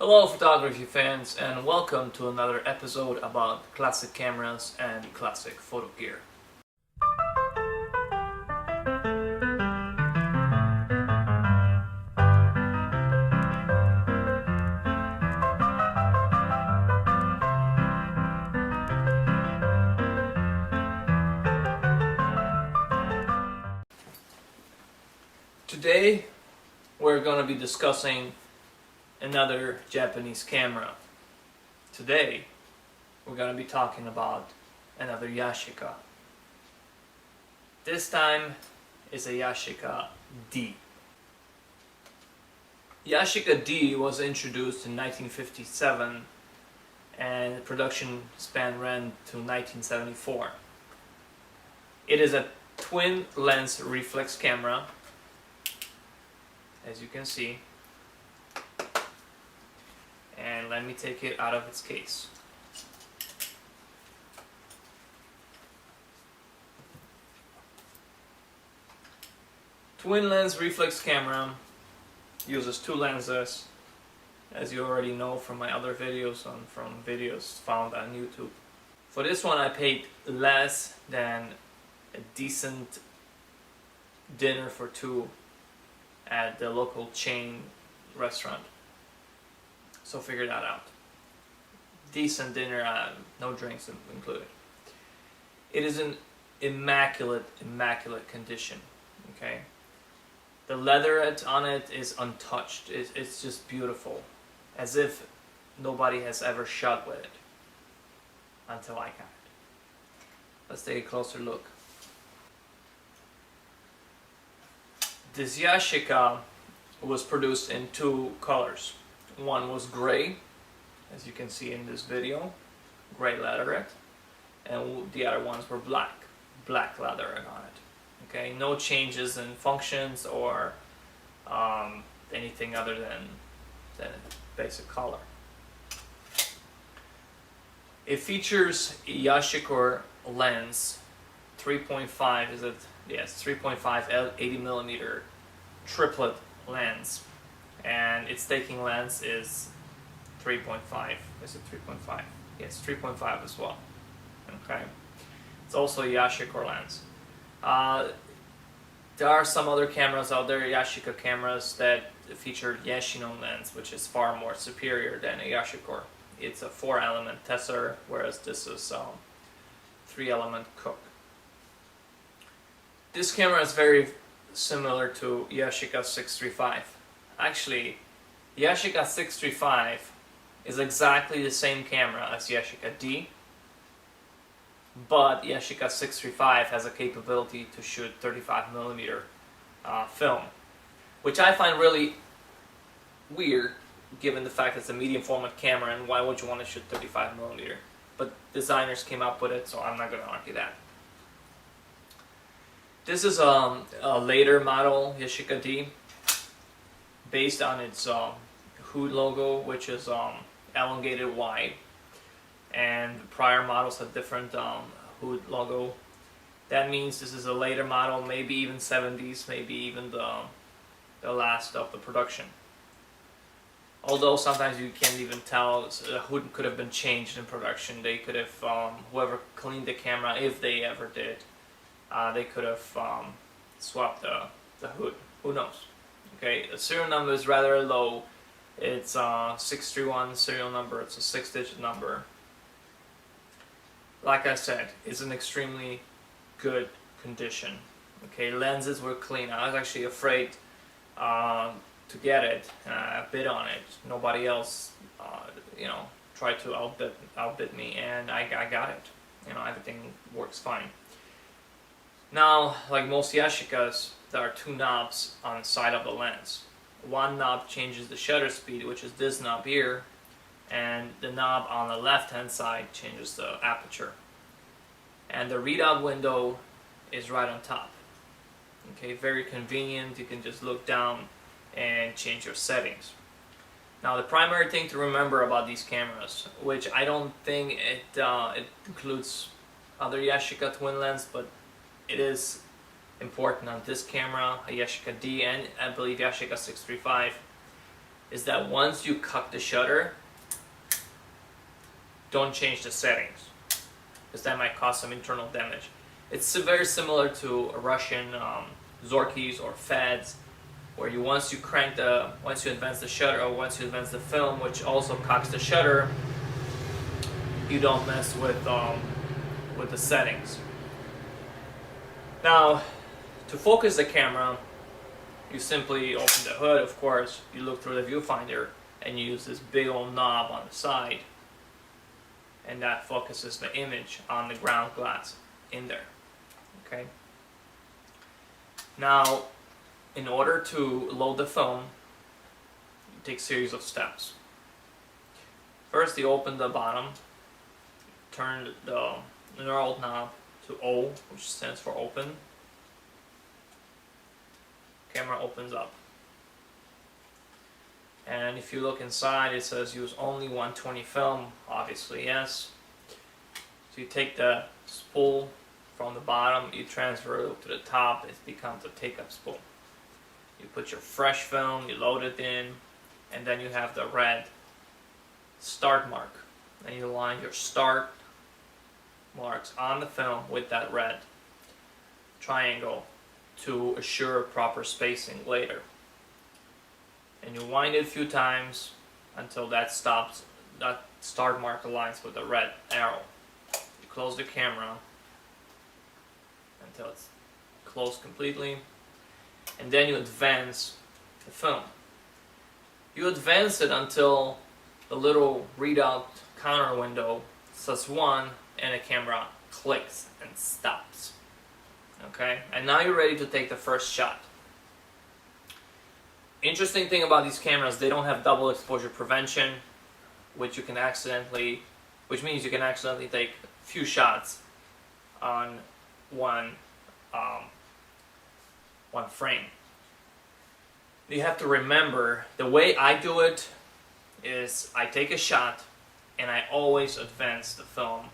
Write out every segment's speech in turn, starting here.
Hello photography fans, and welcome to another episode about classic cameras and classic photo gear. Today we're going to be discussing another Japanese camera. Today we're going to be talking about another Yashica. This time is a Yashica D. Yashica D was introduced in 1957 and the production span ran to 1974. It is a twin lens reflex camera, as you can see, and let me take it out of its case. Twin lens reflex camera uses two lenses, as you already know from my other videos from videos found on YouTube. For this one I paid less than a decent dinner for two at the local chain restaurant. So figure that out. Decent dinner, no drinks included. It is in immaculate condition. Okay, the leather on it is untouched. It's just beautiful, as if nobody has ever shot with it until I got it. Let's take a closer look. This Yashica was produced in two colors. One was gray, as you can see in this video, gray leatherette, and the other ones were black leatherette on it. Okay, no changes in functions or anything other than basic color. It features a Yashica lens, 3.5 is it? Yes, 3.5 80mm triplet lens, and its taking lens is 3.5. Is it 3.5? Yes, 3.5 as well. Okay, it's also a Yashica lens. There are some other cameras out there, Yashica cameras, that feature Yoshino lens, which is far more superior than a Yashica. It's a 4-element Tessar, whereas this is 3-element Cook. This camera is very similar to Yashica 635. Actually, Yashica 635 is exactly the same camera as Yashica D, but Yashica 635 has a capability to shoot 35mm film, which I find really weird given the fact that it's a medium format camera, and why would you want to shoot 35mm? But designers came up with it, so I'm not going to argue that. This is a later model Yashica D, based on its hood logo, which is elongated wide, and prior models have different hood logo. That means this is a later model, maybe even 70s, maybe even the last of the production. Although sometimes you can't even tell, the hood could have been changed in production. They could have, whoever cleaned the camera, if they ever did, they could have swapped the hood. Who knows? Okay, the serial number is rather low. It's 631 serial number. It's a 6-digit number. Like I said, it's in extremely good condition. Okay, lenses were clean. I was actually afraid to get it. I bid on it. Nobody else, tried to outbid me, and I got it. Everything works fine. Now, like most Yashicas, there are two knobs on the side of the lens. One knob changes the shutter speed, which is this knob here, and the knob on the left hand side changes the aperture. And the readout window is right on top. Okay, very convenient. You can just look down and change your settings. Now, the primary thing to remember about these cameras, which I don't think it includes other Yashica twin lens, but it is important on this camera, a Yashica D, and I believe Yashica 635, is that once you cut the shutter, don't change the settings, because that might cause some internal damage. It's very similar to Russian Zorkis or Fads, where once you advance the shutter, or once you advance the film, which also cocks the shutter, you don't mess with the settings. Now, to focus the camera, you simply open the hood, of course, you look through the viewfinder, and you use this big old knob on the side, and that focuses the image on the ground glass in there. Okay. Now, in order to load the film, you take a series of steps. First, you open the bottom, turn the knurled knob to O, which stands for open. Camera opens up. And if you look inside, it says use only 120 film, obviously yes. So you take the spool from the bottom, you transfer it to the top, it becomes a take-up spool. You put your fresh film, you load it in, and then you have the red start mark. And you line your start marks on the film with that red triangle to assure proper spacing later. And you wind it a few times until that stops, that start mark aligns with the red arrow. You close the camera until it's closed completely, and then you advance the film. You advance it until the little readout counter window says 1 and the camera clicks and stops. Okay, and now you're ready to take the first shot. Interesting thing about these cameras, they don't have double exposure prevention, which means you can accidentally take a few shots on one frame. You have to remember, the way I do it is I take a shot and I always advance the film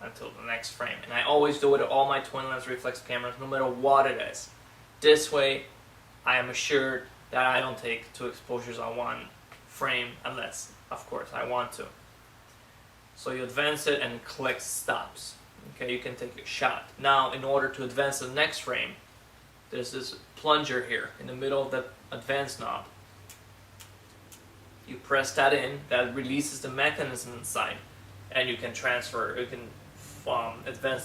until the next frame. And I always do it with all my twin lens reflex cameras, no matter what it is. This way, I am assured that I don't take 2 exposures on one frame, unless, of course, I want to. So you advance it and click stops. Okay, you can take a shot. Now, in order to advance the next frame, there's this plunger here in the middle of the advance knob. You press that in, that releases the mechanism inside, and you can advance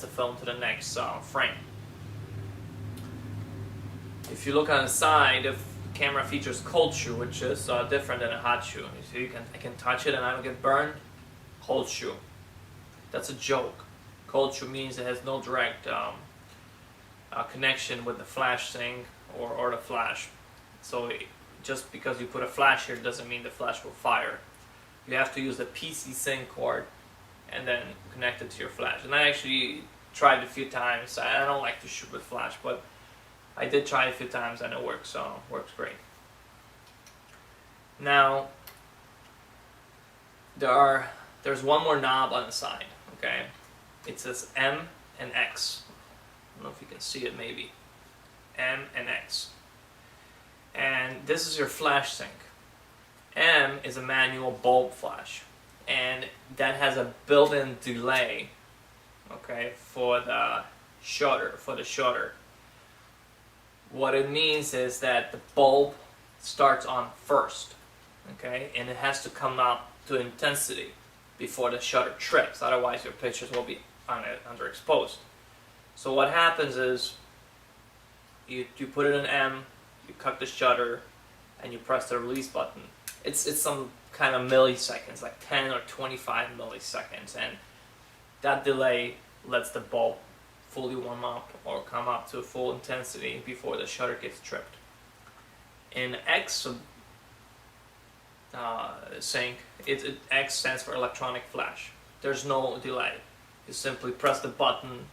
the film to the next frame. If you look on the side, the camera features cold shoe, which is different than a hot shoe. You see, I can touch it and I don't get burned. Cold shoe. That's a joke. Cold shoe means it has no direct connection with the flash thing or the flash. So just because you put a flash here doesn't mean the flash will fire. You have to use the PC sync cord and then connect it to your flash. And I actually tried a few times. I don't like to shoot with flash, but I did try a few times and it works, so it works great. Now, there's one more knob on the side, okay? It says M and X. I don't know if you can see it maybe. M and X. And this is your flash sync. M is a manual bulb flash, and that has a built-in delay, okay, for the shutter. What it means is that the bulb starts on first, okay, and it has to come up to intensity before the shutter trips, otherwise your pictures will be underexposed. So what happens is you put it in M, you cut the shutter, and you press the release button. It's some kind of milliseconds, like 10 or 25 milliseconds, and that delay lets the bulb fully warm up or come up to full intensity before the shutter gets tripped. In X sync, X stands for electronic flash. There's no delay. You simply press the button,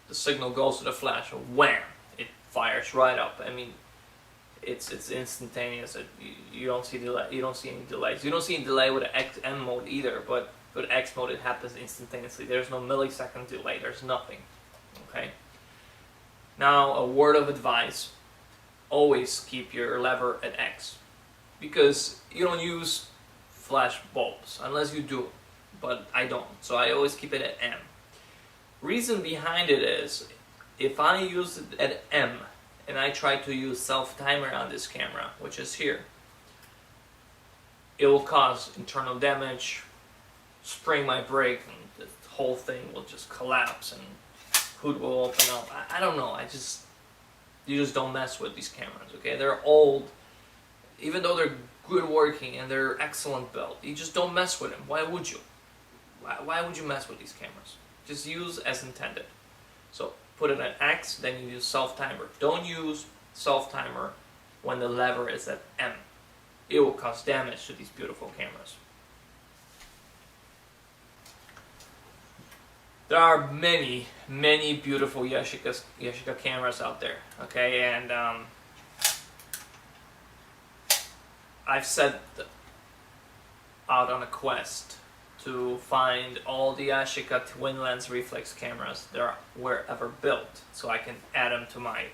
the signal goes to the flash, and wham! It fires right up. I mean, it's instantaneous. You don't see delay. You don't see any delays. You don't see any delay with the XM mode either. But with X mode, it happens instantaneously. There's no millisecond delay. There's nothing. Okay. Now, a word of advice: always keep your lever at X. because you don't use flash bulbs unless you do, but I don't, so I always keep it at M. Reason behind it is, if I use it at M and I try to use self-timer on this camera, which is here, it will cause internal damage, spring my brake, and the whole thing will just collapse and hood will open up. I don't know, you just don't mess with these cameras, okay? They're old, even though they're good working and they're excellent built, you just don't mess with them. Why would you? Why would you mess with these cameras? Just use as intended. So put it at X, then you use self-timer. Don't use self-timer when the lever is at M. It will cause damage to these beautiful cameras. There are many, many beautiful Yashica cameras out there, okay? And I've set out on a quest to find all the Yashica twin lens reflex cameras that were ever built, so I can add them to my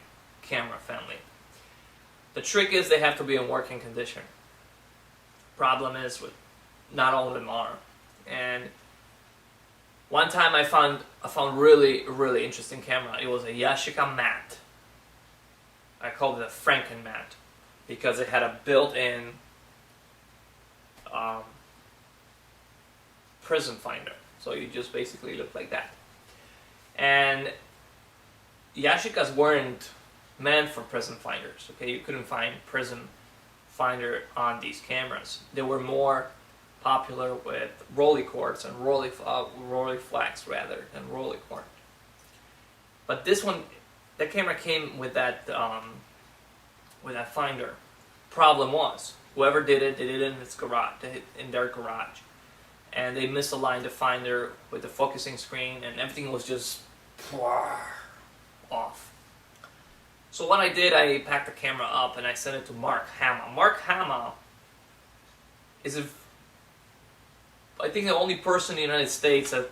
camera family. The trick is they have to be in working condition. Problem is, not all of them are. And one time I found really interesting camera. It was a Yashica matte. I called it a Franken matte because it had a built-in prism finder. So you just basically look like that. And Yashicas weren't meant for prism finders. Okay, you couldn't find prism finder on these cameras. They were more popular with rolleicords and rolleiflex rather than rolleicord. But this one, the camera came with that finder. Problem was, whoever did it in its garage, in their garage, and they misaligned the finder with the focusing screen, and everything was just off. So what I did, I packed the camera up and I sent it to Mark Hama. Mark Hama is I think the only person in the United States that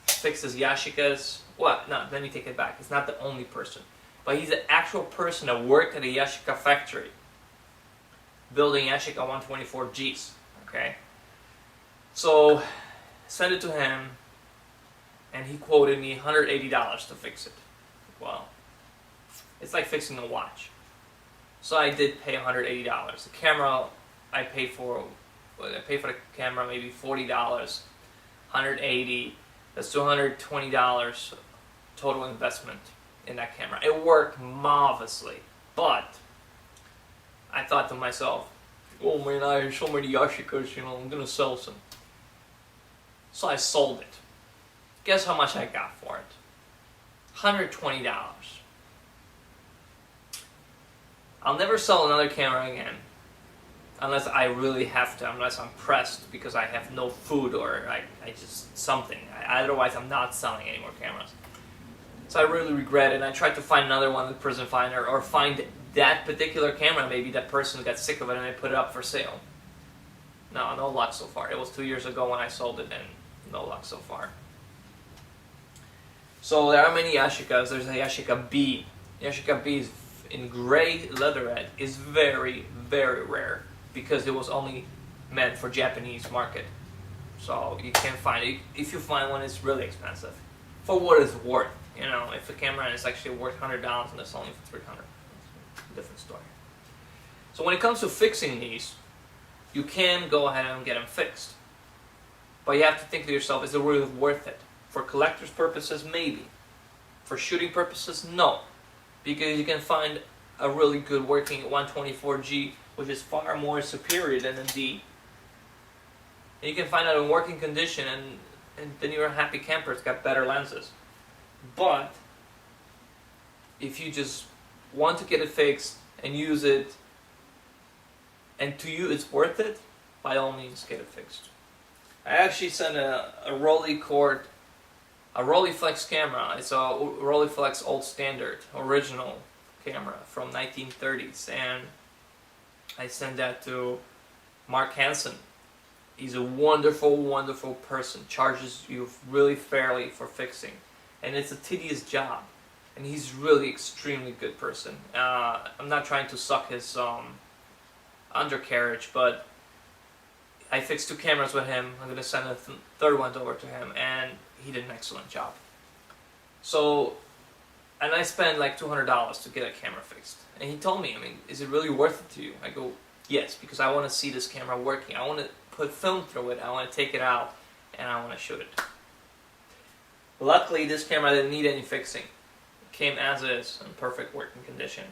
fixes Yashicas. Well, no, let me take it back. He's not the only person. But he's the actual person that worked at a Yashica factory building Yashica 124Gs. Okay? So, sent it to him, and he quoted me $180 to fix it. Well, it's like fixing a watch. So I did pay $180. The camera I paid for the camera maybe $40, $180. That's $220 total investment in that camera. It worked marvelously, but I thought to myself, oh man, I have so many Yashicas, I'm gonna sell some. So I sold it. Guess how much I got for it? $120. I'll never sell another camera again unless I really have to, unless I'm pressed because I have no food or I just something. Otherwise, I'm not selling any more cameras. So I really regret it, and I tried to find another one with Prism Finder or find that particular camera. Maybe that person got sick of it and they put it up for sale. No luck so far. It was 2 years ago when I sold it, and no luck so far. So there are many Yashicas. There's a Yashica B. Yashica B is in gray leatherette is very, very rare because it was only meant for Japanese market. So you can't find it. If you find one, it's really expensive. For what it's worth, if the camera is actually worth $100 and it's only for $300, it's a different story. So when it comes to fixing these, you can go ahead and get them fixed. But you have to think to yourself, is it really worth it? For collector's purposes, maybe. For shooting purposes, no. Because you can find a really good working 124G, which is far more superior than a D. And you can find that in working condition, and then you're a happy camper. It's got better lenses. But if you just want to get it fixed and use it, and to you it's worth it, by all means get it fixed. I actually sent a Rolleicord, a Rolleiflex camera. It's a Rolleiflex old standard, original camera from 1930s, and I sent that to Mark Hansen. He's a wonderful, wonderful person. Charges you really fairly for fixing, and it's a tedious job. And he's really extremely good person. I'm not trying to suck his undercarriage, but I fixed 2 cameras with him. I'm gonna send a third one over to him, and he did an excellent job. So, and I spent like $200 to get a camera fixed. And he told me, I mean, is it really worth it to you? I go, yes, because I want to see this camera working. I want to put film through it. I want to take it out, and I want to shoot it. Luckily, this camera didn't need any fixing. It came as is, in perfect working condition.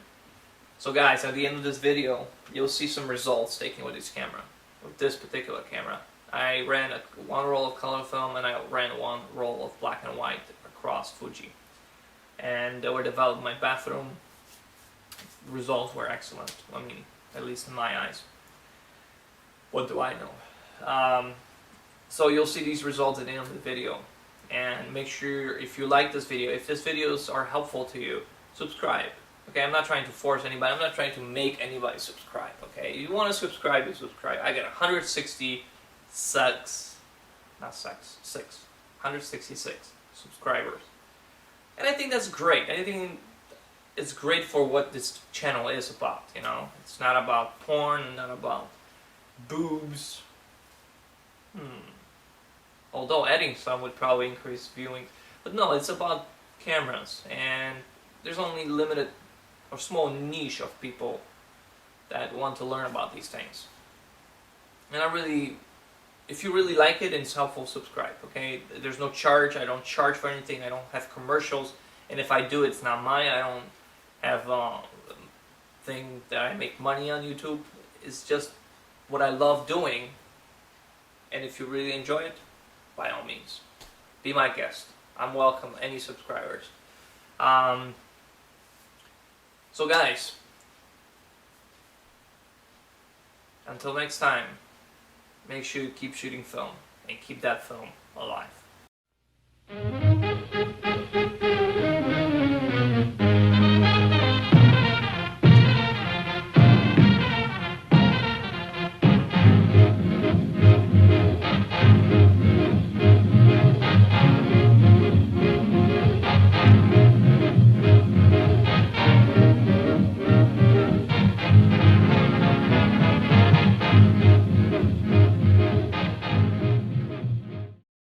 So guys, at the end of this video, you'll see some results taken with this camera. With this particular camera. I ran one roll of color film, and I ran 1 roll of black and white across Fuji. And they were developed in my bathroom. The results were excellent. I mean, at least in my eyes. What do I know? So you'll see these results at the end of the video. And make sure, if you like this video, if these videos are helpful to you, subscribe. Okay, I'm not trying to force anybody. I'm not trying to make anybody subscribe. Okay, you want to subscribe, you subscribe. I got 166 subscribers. And I think that's great. I think it's great for what this channel is about, you know. It's not about porn, not about boobs. Although adding some would probably increase viewing. But no, it's about cameras. And there's only limited or small niche of people that want to learn about these things. And if you really like it and it's helpful, subscribe, okay? There's no charge. I don't charge for anything. I don't have commercials. And if I do, it's not mine. I don't have a thing that I make money on YouTube. It's just what I love doing. And if you really enjoy it, by all means, be my guest. I'm welcome any subscribers. So guys, until next time, make sure you keep shooting film and keep that film alive.